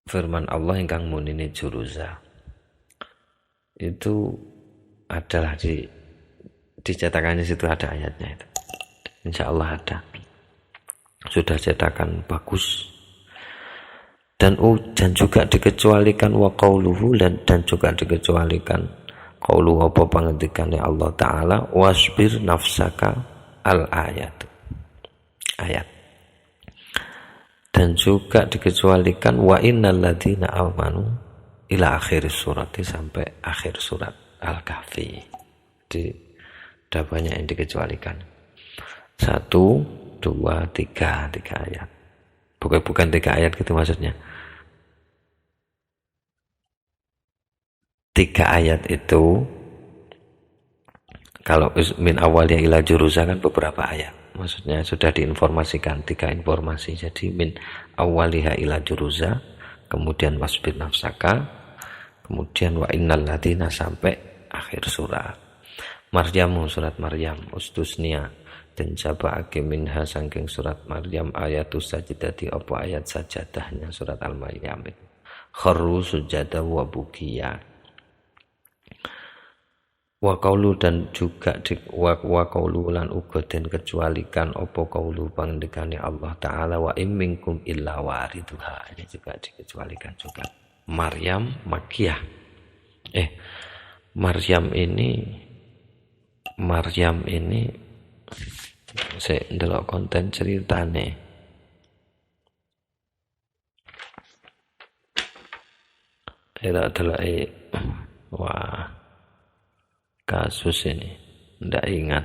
firman Allah ingkang munine juruza. Itu adalah di cetakannya situ ada ayatnya itu. Insyaallah ada. Sudah cetakan bagus. Dan juga dikecualikan wa qauluhu dan juga dikecualikan qaulu apa pangendikane Allah taala wasbir nafsaka al ayat. Dan juga dikecualikan wa innal ladzina amanu ila akhir surat sampai akhir surat Al-Kahfi. Ada banyak yang dikecualikan. 1, 2, 3 ayat. Bukan 3 ayat gitu maksudnya. 3 ayat itu kalau min awalnya ila juruza kan beberapa ayat. Maksudnya sudah diinformasikan 3 informasi. Jadi min awaliha ila juruza, kemudian wasbir nafsaka, kemudian wa innal ladina sampai akhir surat. Maryamu, surat Maryam, ustusnia dan jaba'ake minha sangking surat Maryam ayatus sajidati apa ayat sajadahnya surat Al-Maryam itu. Kharru sujada wa bukiya. Wa qaulu dan juga wa qaulu lan uga den kecualikan apa qaulu pangendikane Allah taala wa in minkum illa waridha. Ini juga dikecualikan juga. Maryam Makkiyah. Maryam ini saya ndelok konten ceritane. Adalah wah kasus ini ndak ingat.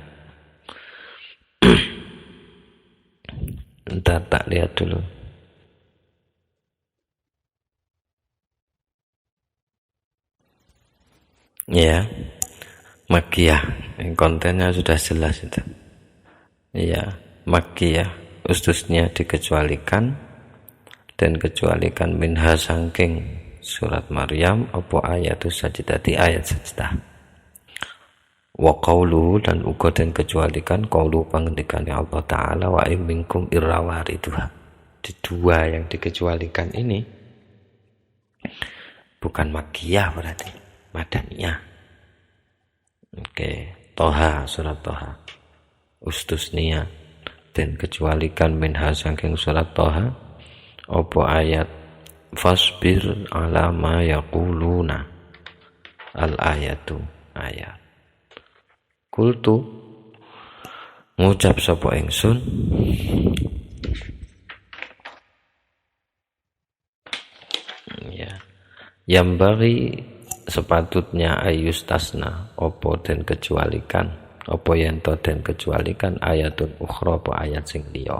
Entar tak lihat dulu. Ya, Makkiyah. Kontennya sudah jelas itu. Ya, Makkiyah. Ustusnya dikecualikan dan kecualikan minha sangking surat Maryam apa ayatus sajidati ayat sajdah. Wa qauluhu dan uga den kecualikan qaulu pangendikane Allah taala wa in minkum irrawariduha. Di 2 yang dikecualikan ini bukan Makkiyah berarti Madaniyah. Oke, Toha, surat Toha. Ustusnia dan kecualikan minha saking surat Toha apa ayat fasbir ala ma yaquluna al ayatu ayat. Kultu ngucap sapa ingsun ya yang bagi sepatutnya ayus tasna opo dan kecualikan opo yento dan kecualikan ayatun ukhra apa ayat sing liya.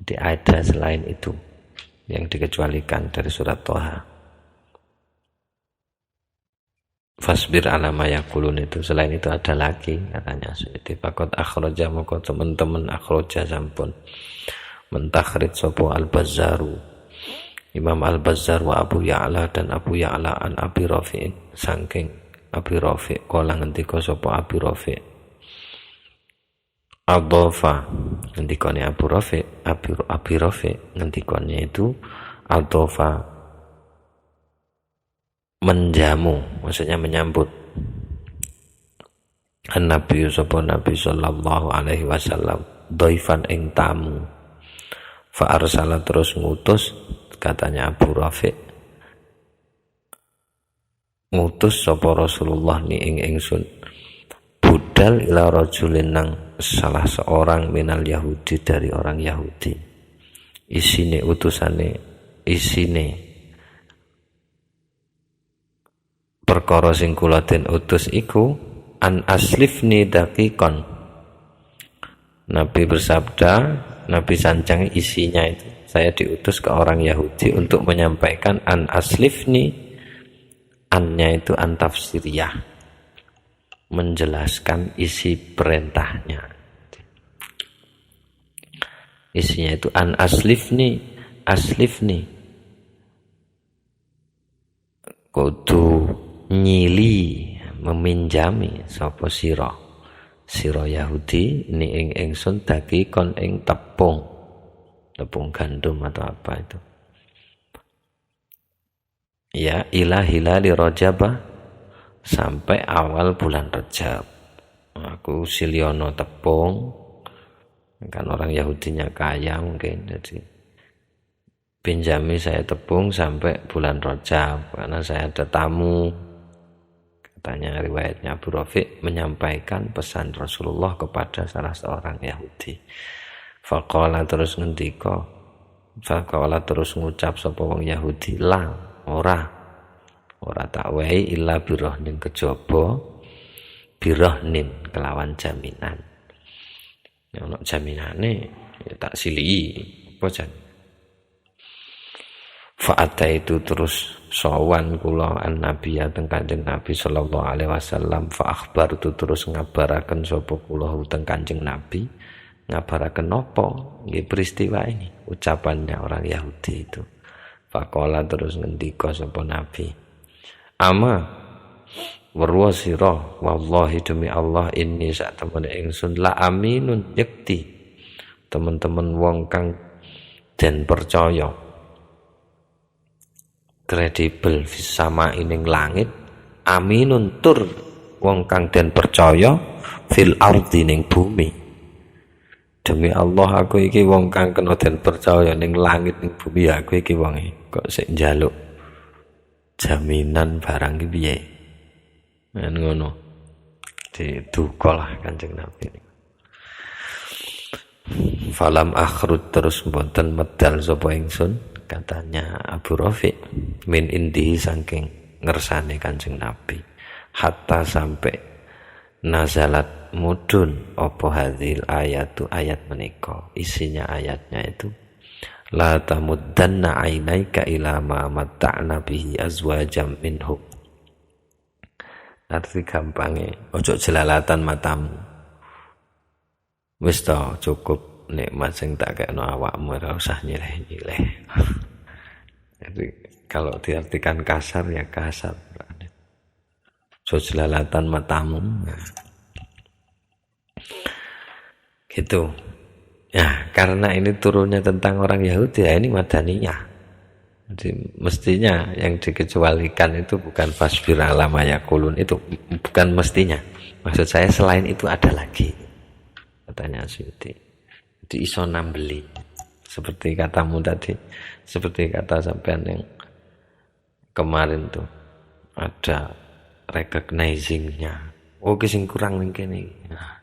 Jadi ada selain itu yang dikecualikan dari surat Toha. Fasbir ala ma yaqulun itu selain itu ada lagi katanya seperti fakot akhraja moko teman-teman akhraja sampun mentakhrij sapa al-Bazzaru Imam al-Bazzar wa Abu Ya'la dan Abu Ya'la an Abi Rafi' saking Abi Rafi' kala ngendika sapa Abi Rafi' adhafa ngendikane Abu Rafi' Abi Rafi' ngendikane itu adhafa menjamu, maksudnya menyambut Nabi sapa Nabi sallallahu alaihi wasallam dhaifan ing tamu Fa arsala terus ngutus, katanya Abu Rafi', ngutus sapa Rasulullah ni ing ingsun budal ila rajulin nang salah seorang minal Yahudi, dari orang Yahudi. Isine perkara sing kula den utus iku an aslifni daqiqan. Nabi bersabda, Nabi sancang isinya itu, saya diutus ke orang Yahudi untuk menyampaikan an aslifni, annya itu an tafsiriyah, menjelaskan isi perintahnya. Isinya itu an aslifni, kudu nyili, meminjami sapa sira Yahudi ini ing ingsun dakikon ing tepung gandum atau apa itu, ya ila hilali Rajab, sampai awal bulan Rajab. Aku siliono tepung, kan orang Yahudinya kaya mungkin, jadi pinjami saya tepung sampai bulan Rajab karena saya ada tamu. Katanya riwayatnya Abu Rafi' menyampaikan pesan Rasulullah kepada salah seorang Yahudi. Faqala terus ngucap sapa wong Yahudi, la ora tak wae illa birahnin, kejaba birahnin kelawan jaminan. Ya ono jaminane ya tak silii apa jan. Fa'ata itu terus sowan kula an Nabi teng Kanjeng Nabi sallallahu alaihi wasallam, fa akhbar itu terus ngabaraken sapa kula teng Kanjeng Nabi. Ngabaraken napa nggih peristiwa ini, ucapannya orang Yahudi itu. Faqala terus ngendika sapa Nabi, ama weruh sira, wallahi demi Allah, inni sak temene ingsun la aminun yakti, teman-teman wong kang den percaya, kredibel sama ining langit, aminun tur wong kang den percaya fil ardi ning bumi. Demi Allah aku iki wong kang kena den percaya ning langit ning bumi, aku iki wonge kok sik njaluk jaminan barang iki piye. Ngono. Diduka lah Kanjeng Nabi. Falam akhrut terus mboten medal sapa ingsun, katanya Abu Rafi', min indihi saking ngersane Kanjeng Nabi, hatta sampai nazalat mudun apa hadhil ayatu, ayat menika. Isinya ayatnya itu la tamuddanna ainaika ila ma matta'na bihi azwajam minhum. Arti gampangnya ojo jelalatan matamu, wis to cukup nikmat sing tak kekno awakmu, ora usah nyileh-nyileh. Jadi kalau diartikan kasar ya kasar, ojo jelalatan matamu. Gitu. Ya, karena ini turunnya tentang orang Yahudi, ya ini madaniyah. Jadi mestinya yang dikecualikan itu bukan fasbir ala ma yaqulun, itu bukan mestinya. Maksud saya selain itu ada lagi, katanya Asyuti. Jadi iso nambeli. Seperti katamu tadi, seperti kata sampean yang kemarin tuh, ada recognizing-nya. Oh, sing kurang mungkin ini. Nah,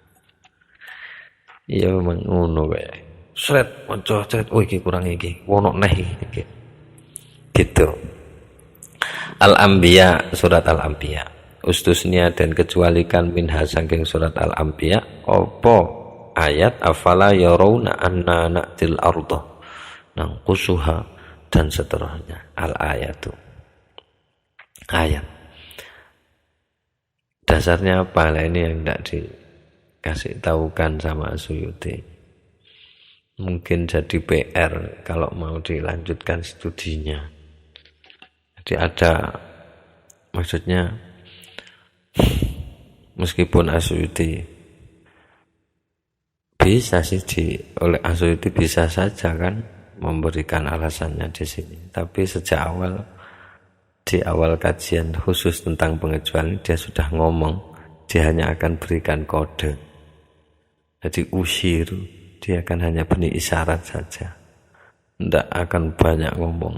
iya memang ngono kae. Sret maca sret, oh iki kurang iki. Wono neh iki. Gitu. Al-Anbiya, surat Al-Anbiya. Ustusnya dan kecualikan minha saking surat Al-Anbiya apa ayat afala yarawna anna na'til arda nangqusuha dan seterusnya. Al-ayatu. Ayat. Dasarnya apa? Lah ini yang tidak dikasih tahukan sama Suyuti. Mungkin jadi PR kalau mau dilanjutkan studinya. Jadi ada, maksudnya meskipun Asyuti bisa sih oleh Asyuti bisa saja kan memberikan alasannya di sini. Tapi sejak awal, di awal kajian khusus tentang pengecualian, dia sudah ngomong dia hanya akan berikan kode. Jadi usyir, dia akan hanya beri isyarat saja. Tidak akan banyak ngomong,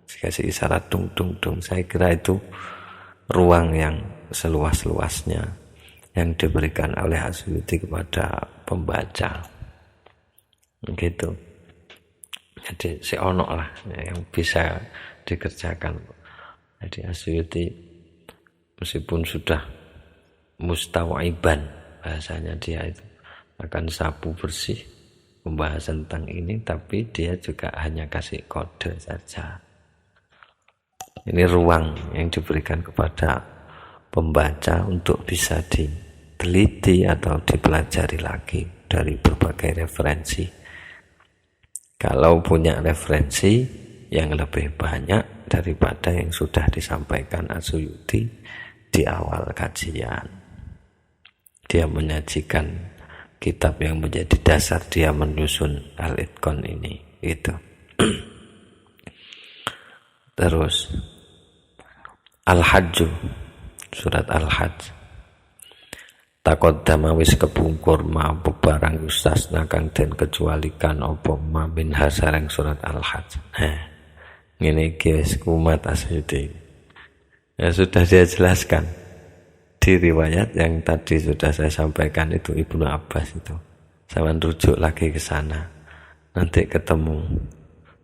dikasih isyarat dung dung dung. Saya kira itu ruang yang seluas-luasnya yang diberikan oleh Asyuti kepada pembaca, gitu. Jadi seonok lah yang bisa dikerjakan. Jadi Asyuti meskipun sudah mustawiban, bahasanya dia itu akan sapu bersih pembahasan tentang ini, tapi dia juga hanya kasih kode saja. Ini ruang yang diberikan kepada pembaca untuk bisa diteliti atau dipelajari lagi dari berbagai referensi. Kalau punya referensi yang lebih banyak daripada yang sudah disampaikan Asyuti di awal kajian, dia menyajikan kitab yang menjadi dasar dia menyusun Al-Itqan ini, gitu. Terus Al-Hajj, surat Al-Hajj. Taqaddama wis kepungkur ma barang ustasna kang den kecualikan apa ma min hasareng surat Al-Hajj. Ngene iki wis kumat Asyuti. Ya sudah dia jelaskan di riwayat yang tadi sudah saya sampaikan itu Ibnu Abbas itu. Saya rujuk lagi ke sana. Nanti ketemu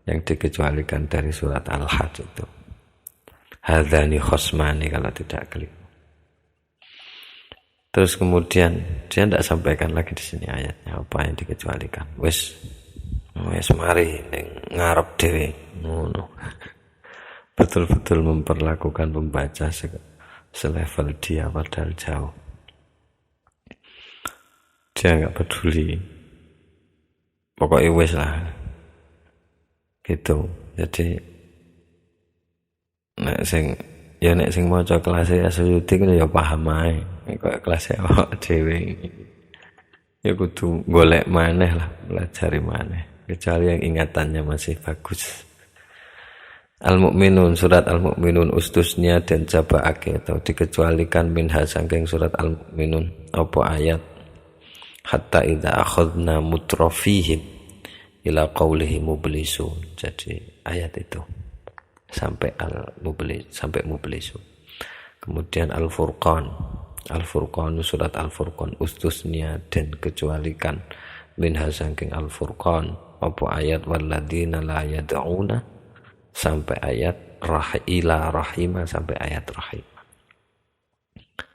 yang dikecualikan dari surat Al-Hajj itu. Hadzani khosmani kalau tidak keliru. Terus kemudian dia tidak sampaikan lagi di sini ayatnya apa yang dikecualikan. Wis mari ning ngarep dhewe ngono. Betul-betul memperlakukan pembaca selevel dia padahal jauh. Dia nggak peduli, pokoknya wes lah gitu. Jadi nek sing maca kelas Asyuti kan ya paham ae. Kok kelas awak dhewe ya kudu golek maneh lah, pelajari maneh, kecuali yang ingatannya masih bagus. Al-Mu'minun, surat Al-Mu'minun ustusnya dan jabaake atau dikecualikan minha saking surat Al-Mu'minun apa ayat hatta idza akhadna mutrafihim ila qaulihi mublisun. Jadi ayat itu sampai mublisun. Kemudian Al-Furqan, surat Al-Furqan ustusnya dan kecualikan minha saking Al-Furqan apa ayat walladzina la yad'una sampai ayat ila rahimah sampai ayat rahimah.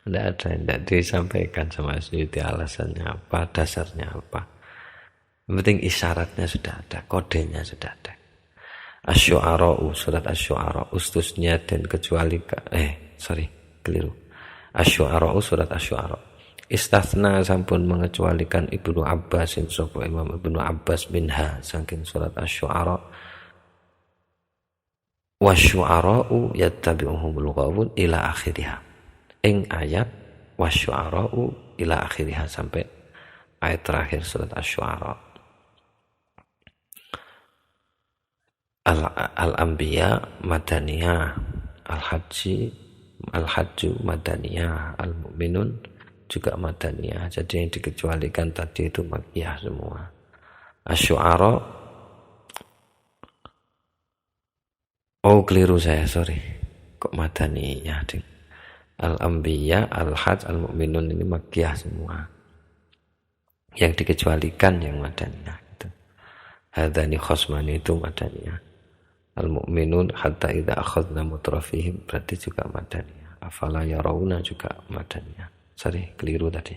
Tidak disampaikan sama Asyuti alasannya apa, dasarnya apa. Yang penting isyaratnya sudah ada, kodenya sudah ada. Asy-Syu'ara, surat Asy-Syu'ara ustusnya dan kecualikan keliru. Asy-Syu'ara, surat Asy-Syu'ara istathna sampun mengecualikan Ibnu Abbas sapa Imam Ibnu Abbas minha saking surat Asy-Syu'ara wasyu'ara'u yattabi'uhumul ghawun ila akhiriha. Ing ayat wasyu'ara'u ila akhiriha sampai ayat terakhir surat Asy-Syu'ara. Al-Anbiya madaniyah, Al-Hajju madaniyah, Al-Mu'minun juga madaniyah. Jadi yang dikecualikan tadi itu makkiyah semua. Asy-Syu'ara keliru saya, sorry. Kok madaniyah ding. Al-Anbiya, Al-Hajj, Al-Mu'minun ini makkiyah semua. Yang dikecualikan yang madaniyah itu. Hadzani khosmani itu madaniyah. Al-Mu'minun hatta idza akhadna mutrafihim berarti juga madaniyah. Afala yarawna juga madaniyah. Sorry, keliru tadi.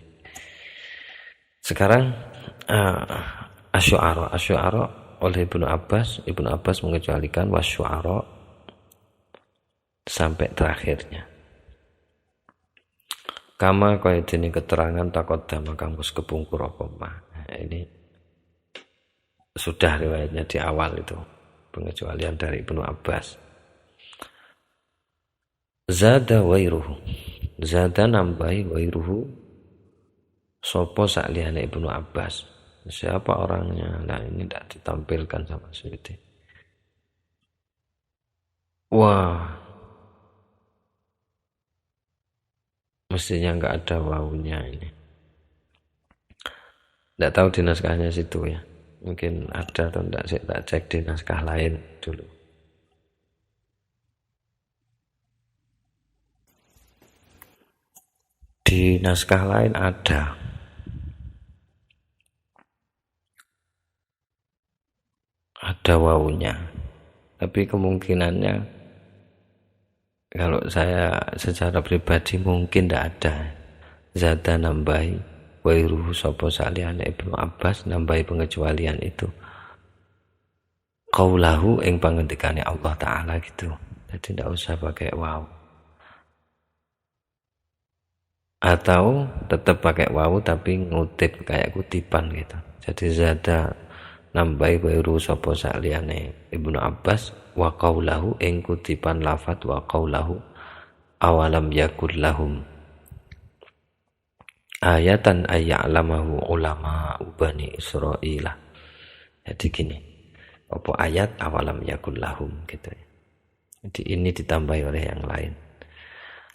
Sekarang Asy-Syu'ara oleh Ibnu Abbas mengecualikan wasyu'ara sampai terakhirnya. Kama kaya dene keterangan taqaddama kang wis kepungkur apa mah. Ini sudah riwayatnya di awal itu, pengecualian dari Ibnu Abbas. Zada wairuhu. Zada nambahi wairuhu sapa sakliyane Ibnu Abbas. Siapa orangnya? Nah ini tidak ditampilkan sama Asyuti. Wah, mestinya nggak ada wawunya ini. Tidak tahu di naskahnya situ ya. Mungkin ada atau enggak, saya tak cek di naskah lain dulu. Di naskah lain ada. Ada wawunya. Tapi kemungkinannya kalau saya secara pribadi mungkin tidak ada. Zada nambahi wairuhu sapa saliyane Ibnu Abbas nambahi pengecualian itu. Qaulahu ing pangendikane Allah Ta'ala gitu. Jadi tidak usah pakai waw. Atau tetap pakai waw tapi ngutip kayak kutipan gitu. Jadi zada nambahi wairuhu sapa saliyane Ibnu Abbas wa qaulahu ing kutipan lafat wa qaulahu awalam yakul lahum ayatan ayya'lamahu ulama Bani Israil. Jadi gini, apa ayat awalam yakul lahum gitu ya. Jadi ini ditambahi oleh yang lain.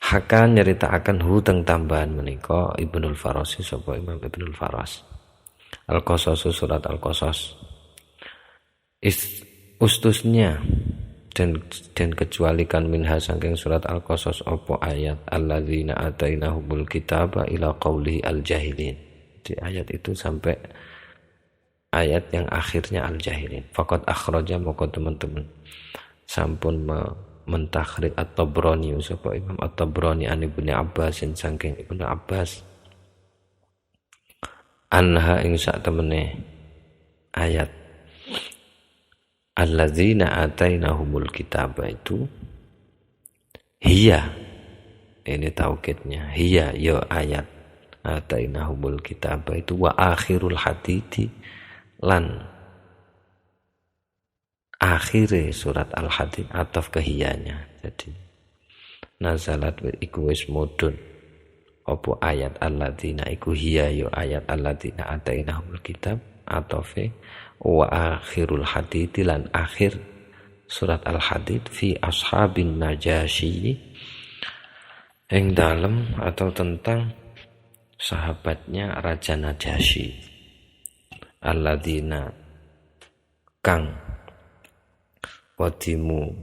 Haka nyeritakan hu teng tambahan menika Ibnul Farasi sapa Imam Ibnul Faras. Al-Qasas surat Al-Qasas. Ustusnya dan kecualikan minha saking surat Al-Qasas apa ayat alladzina atainahumul kitaba ila qauli al-jahilin. Di ayat itu sampai ayat yang akhirnya al-jahilin. Faqad akhraja moko teman-teman sampun mentakhrij At-Tabrani sapa Imam At-Tabrani an Ibnu Abbas saking Ibnu Abbas anha ing sak temene ayat alladzina atainahumul kitaba itu hiya, ini taukidnya, hiya ya ayat atainahumul kitaba itu wa akhirul hadidi lan akhire surat Al-Hadid ataf kehiyanya. Jadi nazalat iku wis mudun apa ayat alladzina iku hiya ya ayat alladzina atainahumul kitab atafe wa akhirul hadid lan akhir surat Al-Hadid fi ashabin Najasyi ing dalem atau tentang sahabatnya Raja Najasyi alladzina kang wadimu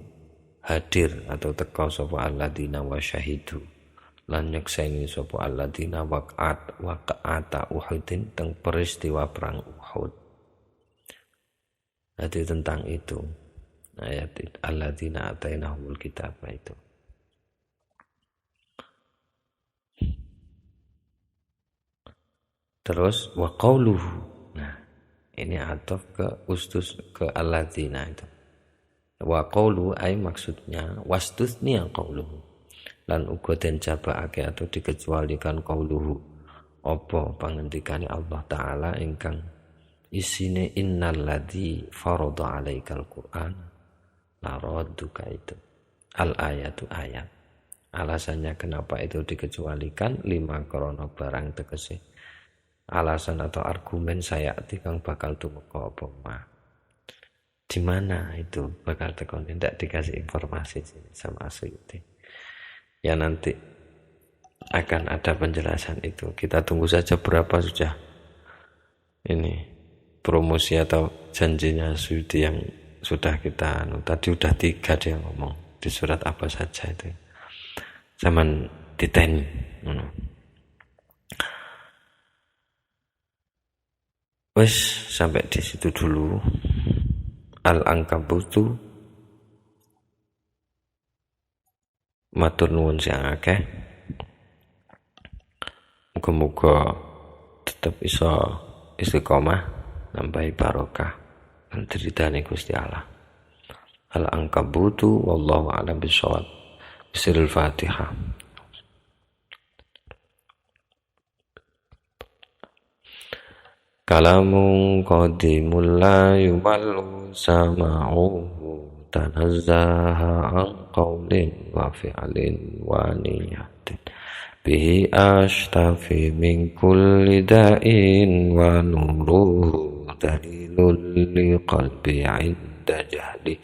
hadir atau teka sapa alladzina wa syahidu lan nyekseni sapa alladzina waqa'ata Uhudin teng peristiwa perang Uhud. Jadi tentang itu ayat alladzina atainahumul kitab itu. Terus wa qauluhu. Nah, ini ataf ke ustus ke alladzina itu. Wa qaulu ay maksudnya wastusni yang qauluhu lan uga den jabaake atau dikecualikan qauluhu apa pangendikane Allah Ta'ala ingkang isine innal ladzi farada 'alaikal Qur'an la radduka itu al ayatu ayat. Alasannya kenapa itu dikecualikan lima krana barang tegese alasan atau argumen saya kang bakal tumeka apa mah. Di mana itu bakal tekon, tidak dikasih informasi sama Asyuti. Ya nanti akan ada penjelasan itu. Kita tunggu saja berapa sudah ini promosi atau janjinya Asyuti yang sudah kita tadi udah 3 dia ngomong di surat apa saja itu. Zaman diteni. Wes sampai di situ dulu. Al-Ankabutu matur nuwun sing akeh. Muga-muga tetep iso istiqomah nambahi barokah lan diridani Gusti Allah. Al-Ankabutu wallahu a'lam bishawab. Bismillahil Fatihah. Kalamun qadimul la yumallu sama'uhu tanazzaha an qawlin wa fi'lin wa niyatin bihi ashtafi min kulli da'in wa nuruhu dalilul li qalbi 'inda jahli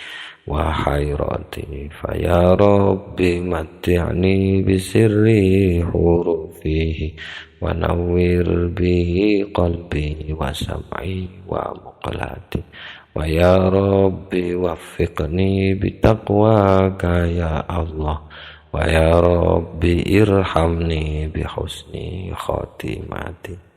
wa khairati. Faya Rabbi matti'ni bisirri hurufihi wa nawwir bihi qalbi wa sam'i wa muqlati. Wa ya Rabbi waffiqni bitaqwaka ya Allah. Wa ya Rabbi irhamni bihusni khatimati.